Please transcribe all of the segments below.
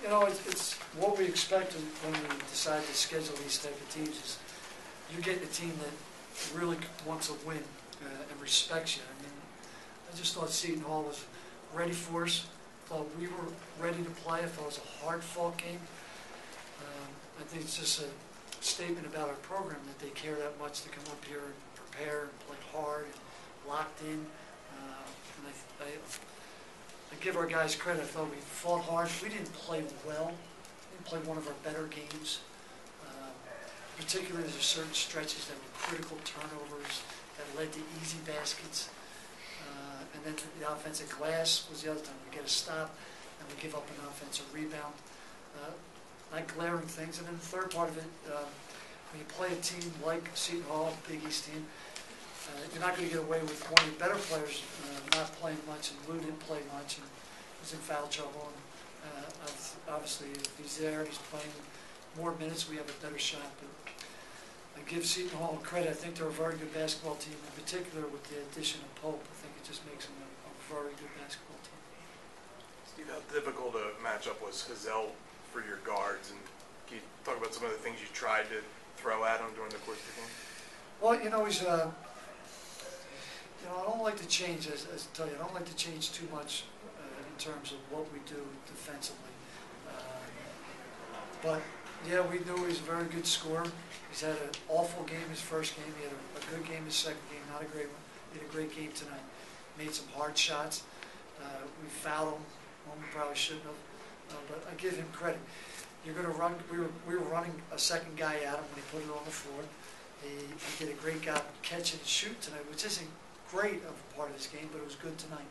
you know, it's what we expected when we decided to schedule these type of teams. Is you're getting a team that really wants to win and respects you. I mean, I just thought Seton Hall was ready for us. Thought we were ready to play. I thought it was a hard-fought game. I think it's just a statement about our program that they care that much to come up here and prepare and play hard and locked in. And I give our guys credit. I thought we fought hard. We didn't play well. We didn't play one of our better games. Particularly, there's certain stretches that were critical turnovers that led to easy baskets. And then the offensive glass was the other time. We get a stop and we give up an offensive rebound. Like glaring things. And then the third part of it, when you play a team like Seton Hall, Big East team, you're not going to get away with one of your better players not playing much, and Lou didn't play much and was in foul trouble. And obviously, if he's there and he's playing more minutes, we have a better shot. But I give Seton Hall credit. I think they're a very good basketball team, in particular with the addition of Pope. I think it just makes them a very good basketball team. Steve, how difficult a matchup was Hazel for your guards, and can you talk about some of the things you tried to throw at him during the course of the game? Well, you know, he's I don't like to change, as I tell you, I don't like to change too much in terms of what we do defensively. But yeah, we knew he was a very good scorer. He's had an awful game his first game. He had a good game his second game, not a great one. He had a great game tonight. Made some hard shots. We fouled him when we probably shouldn't have. But I give him credit. You're going to run. We were running a second guy at him when he put it on the floor. He did a great job catch and shoot tonight, which isn't great of a part of this game, but it was good tonight.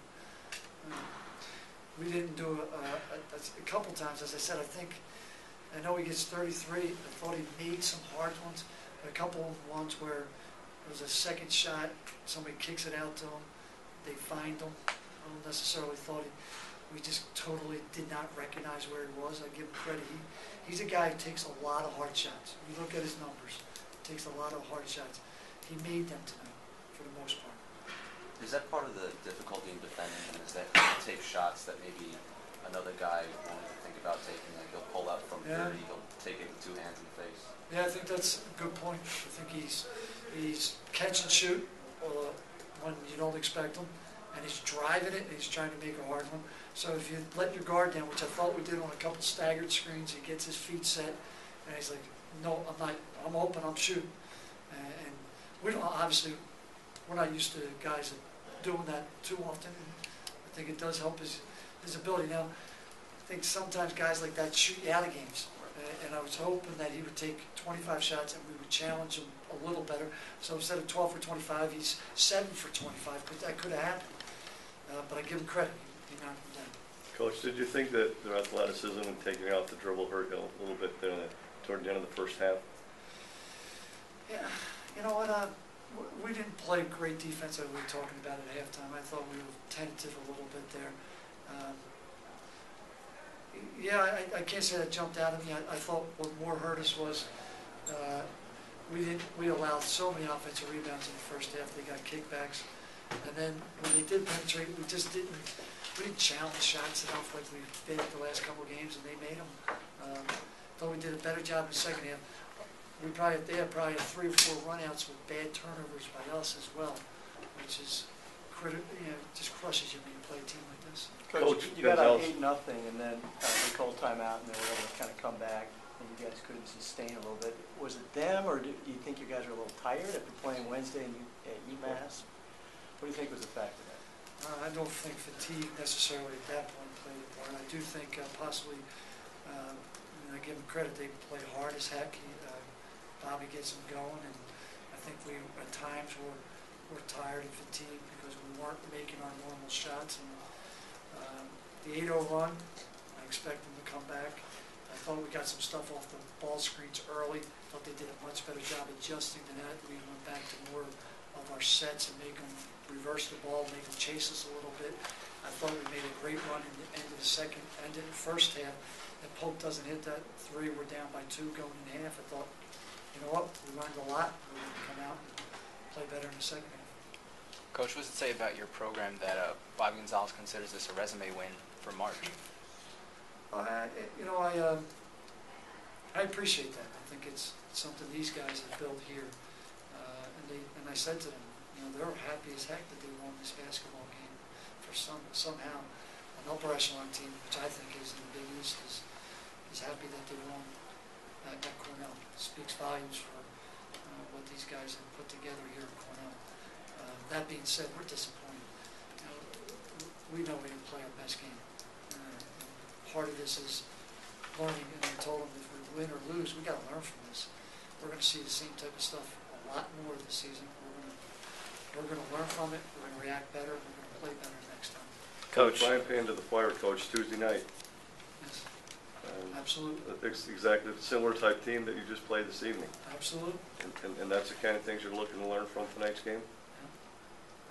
We didn't do a couple times, as I said. I know he gets 33. I thought he made some hard ones, but a couple of ones where it was a second shot, somebody kicks it out to him, they find him. I don't necessarily thought we just totally did not recognize where he was. I give him credit. He's a guy who takes a lot of hard shots. You look at his numbers. He takes a lot of hard shots. He made them tonight, for the most part. Is that part of the difficulty in defending him? Is that he takes shots that maybe another guy won't even think about taking? Like he'll pull out from 30, he'll take it with two hands in the face. Yeah, I think that's a good point. I think he's catch and shoot when you don't expect him, and he's driving it, and he's trying to make a hard one. So if you let your guard down, which I thought we did on a couple staggered screens, he gets his feet set, and he's like, no, I'm not, I'm open, I'm shooting. And we don't, obviously, we're not used to guys doing that too often. And I think it does help his ability. Now, I think sometimes guys like that shoot you out of games. And I was hoping that he would take 25 shots and we would challenge him a little better. So instead of 12 for 25, he's 7 for 25, but that could have happened. But I give him credit. He knocked him down. Coach, did you think that their athleticism and taking out the dribble hurt you a little bit there toward the end of the first half? Yeah, you know what? We didn't play great defense like we were talking about at halftime. I thought we were tentative a little bit there. Yeah, I can't say that jumped out at me. I thought what more hurt us was we allowed so many offensive rebounds in the first half. They got kickbacks, and then when they did penetrate, we didn't challenge shots enough like we did the last couple of games, and they made them. Thought we did a better job in the second half. They had probably 3 or 4 runouts with bad turnovers by us as well, which is just crushes you when you play a team like this. Coach, you got out 8-0, and then they called timeout, and they were able to kind of come back, and you guys couldn't sustain a little bit. Was it them, or do you think you guys are a little tired after playing Wednesday at UMass? What do you think was the factor there? I don't think fatigue necessarily at that point played a part. I do think possibly, I give them credit, they played hard as heck. Bobby gets them going, and I think we at times were tired and fatigued because we weren't making our normal shots. And the 8-0 run, I expect them to come back. I thought we got some stuff off the ball screens early. Thought they did a much better job adjusting to that. We went back to more of our sets and make them reverse the ball, make them chase us a little bit. I thought we made a great run in the end of the first half. If Pope doesn't hit that 3, we're down by 2 going in half. I thought, you know what, we learned a lot. We're going to come out and play better in the second half. Coach, what does it say about your program that Bobby Gonzalez considers this a resume win for March? I appreciate that. I think it's something these guys have built here. And I said to them, they're happy as heck that they won this basketball game. For somehow, an upper echelon team, which I think is in the Big East, is happy that they won at Cornell. It speaks volumes for what these guys have put together here at Cornell. That being said, we're disappointed. We know we didn't play our best game. Part of this is learning, and I told them if we win or lose, we got to learn from this. We're going to see the same type of stuff a lot more this season. We're going to learn from it. We're going to react better. We're going to play better next time. Coach, Brian Payne to the Flyer coach Tuesday night. Yes, absolutely. It's exactly the similar type team that you just played this evening. Absolutely. And that's the kind of things you're looking to learn from tonight's game? Yeah,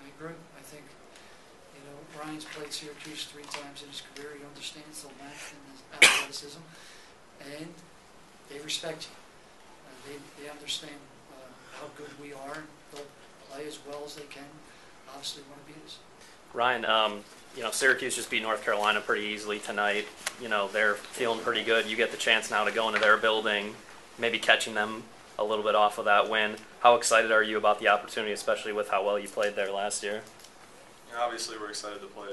I agree. I think, Ryan's played Syracuse 3 times in his career. He understands the length and his athleticism, and they respect you. They understand how good we are, and they'll play as well as they can. Obviously, want to beat us. Ryan, Syracuse just beat North Carolina pretty easily tonight. They're feeling pretty good. You get the chance now to go into their building, maybe catching them a little bit off of that win. How excited are you about the opportunity, especially with how well you played there last year? Obviously, we're excited to play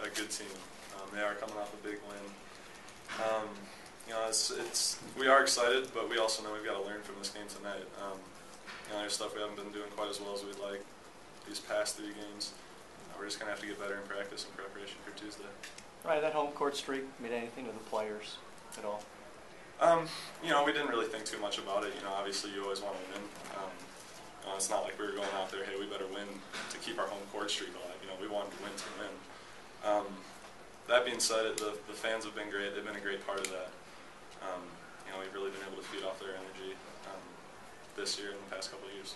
a good team. They are coming off a big win. We are excited, but we also know we've got to learn from this game tonight. There's stuff we haven't been doing quite as well as we'd like these past 3 games. We're just going to have to get better in practice and preparation for Tuesday. Right, that home court streak mean anything to the players at all? We didn't really think too much about it. Obviously you always want to win. It's not like we were going out there, hey, we better win to keep our home court streak alive. We wanted to win to win. That being said, the fans have been great. They've been a great part of that. We've really been able to feed off their energy this year and the past couple of years.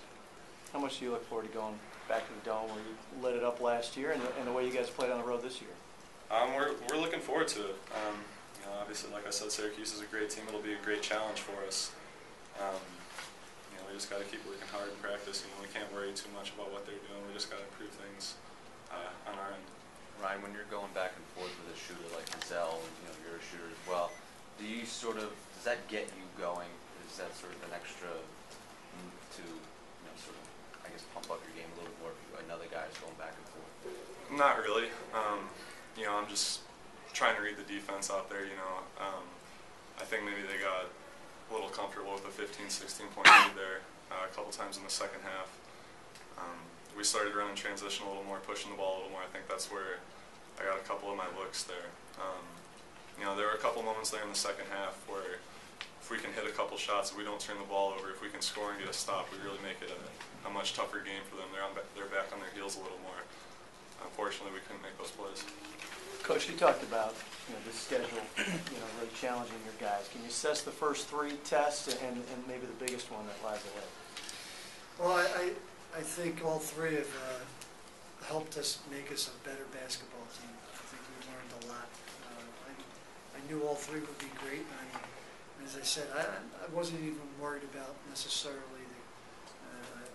How much do you look forward to going back to the Dome where you lit it up last year and the way you guys played on the road this year? We're looking forward to it. Obviously, like I said, Syracuse is a great team. It'll be a great challenge for us. We just got to keep working hard in practice. We can't worry too much about what they're doing. We just got to improve things on our end. Ryan, when you're going back and forth with a shooter like Zell, and you're a shooter as well, does that get you going? Is that sort of an extra to pump up your game a little bit more if another guy's going back and forth? Not really. I'm just trying to read the defense out there. I think maybe they got a little comfortable with a 15, 16-point lead there a couple times in the second half. We started running transition a little more, pushing the ball a little more. I think that's where I got a couple of my looks there. There were a couple moments there in the second half where if we can hit a couple shots, if we don't turn the ball over, if we can score and get a stop, we really make it a much tougher game for them. They're back on their heels a little more. Unfortunately, we couldn't make those plays. Coach, you talked about the schedule, really challenging your guys. Can you assess the first 3 tests and maybe the biggest one that lies ahead? Well, I think all 3 have helped us make us a better basketball team. I think we learned a lot. I knew all 3 would be great. As I said, I wasn't even worried about necessarily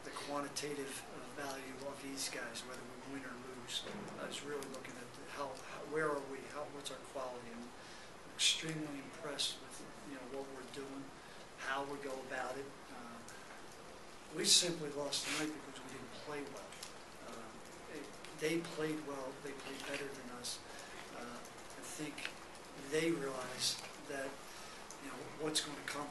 the quantitative value of these guys, whether we win or lose. I was really looking at where are we, what's our quality. I'm extremely impressed with what we're doing, how we go about it. We simply lost tonight because we didn't play well. They played well. They played better than us. I think they realize that what's going to come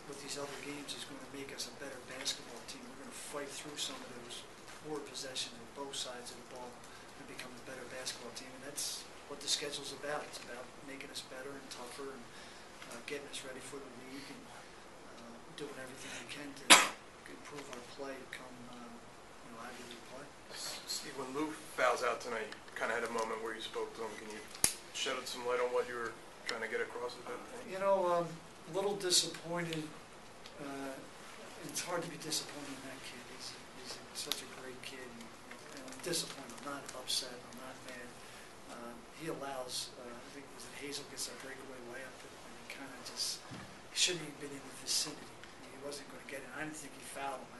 with these other games is going to make us a better basketball team. We're going to fight through some of those poor possessions on both sides of the ball and become a better basketball team. And that's what the schedule's about. It's about making us better and tougher and getting us ready for the league and doing everything we can to improve our play come Ivy League play. Steve, when Lou fouls out tonight, you kind of had a moment where you spoke to him. Can you shed some light on what you were trying to get across at that point? A little disappointed. It's hard to be disappointed in that kid. He's such a great kid. And I'm disappointed. I'm not upset. I'm not mad. He allows, I think it was Hazel gets that breakaway layup, and he kind of he shouldn't even been in the vicinity. He wasn't going to get it. I didn't think he fouled him.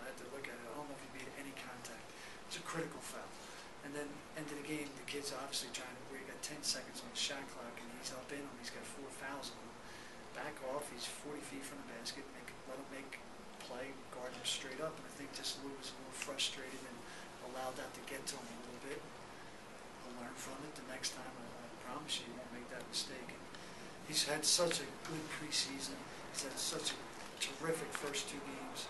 I had to look at it. I don't know if he made any contact. It was a critical foul. And then, end of the game, the kid's obviously we got 10 seconds on the shot clock, and he's up in him. He's got 4 fouls on him. Back off. He's 40 feet from the basket. Let him make play, guard him straight up. And I think just Lou was a little frustrated and allowed that to get to him a little bit. He'll learn from it the next time. I promise you, he won't make that mistake. And he's had such a good preseason. He's had such a terrific first 2 games.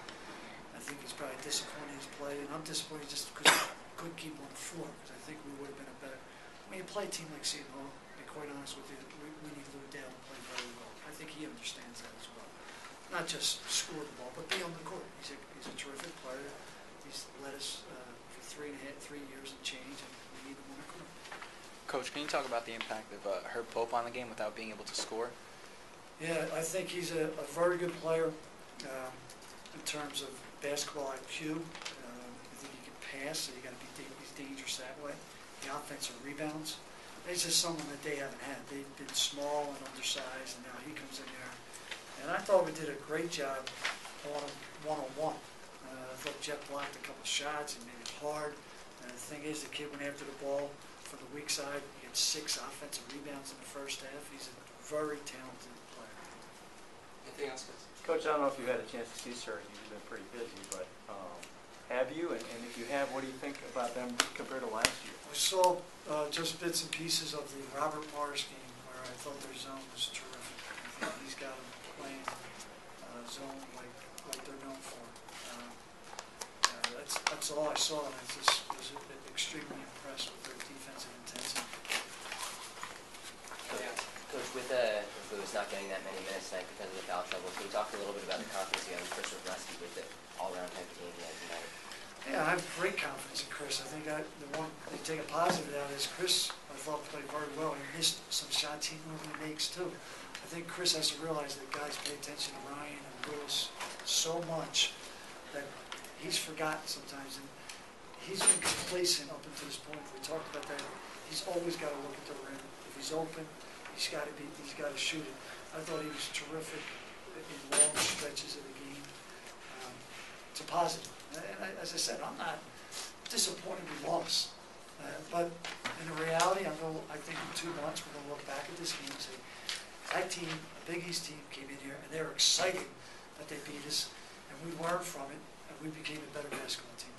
I think he's probably disappointed in his play, and I'm disappointed just because he couldn't keep him on the floor, because I think we would have been a better. When you play a team like Seton Hall, to be quite honest with you, we need Lou Dale to play very well. I think he understands that as well. Not just score the ball, but be on the court. He's a terrific player. He's led us for 3 years and change, and we need him on the court. Coach, can you talk about the impact of Herb Pope on the game without being able to score? Yeah, I think he's a very good player in terms of basketball IQ. I think he can pass, so you got to be he's dangerous that way. The offensive rebounds. It's just someone that they haven't had. They've been small and undersized, and now he comes in there. And I thought we did a great job on him one-on-one. I thought Jeff blocked a couple shots and made it hard. And the thing is, the kid went after the ball from the weak side. He had 6 offensive rebounds in the first half. He's a very talented player. Anything else, guys? Coach, I don't know if you had a chance to see Syracuse. You've been pretty busy, but have you? And if you have, what do you think about them compared to last year? I saw just bits and pieces of the Robert Morris game where I thought their zone was terrific. I think he's got them playing zone like they're known for. That's all I saw, and I just was extremely impressed with their defensive intensity. Coach, with Lewis not getting that many minutes tonight because of the foul trouble, can you talk a little bit about the confidence you have in Chris Wrestling with the all-around type of game he had tonight? Yeah, I have great confidence in Chris. I think the one they take a positive out is Chris, I thought, played very well. He missed some shots he normally makes, too. I think Chris has to realize that guys pay attention to Ryan and Lewis so much that he's forgotten sometimes. And he's been complacent up until this point. We talked about that. He's always got to look at the rim. If he's open, he's got to shoot it. I thought he was terrific in long stretches of the game. It's a positive. And as I said, I'm not disappointed we lost. But in reality, I think in 2 months we're going to look back at this game and say, that team, the Big East team, came in here and they were excited that they beat us, and we learned from it, and we became a better basketball team.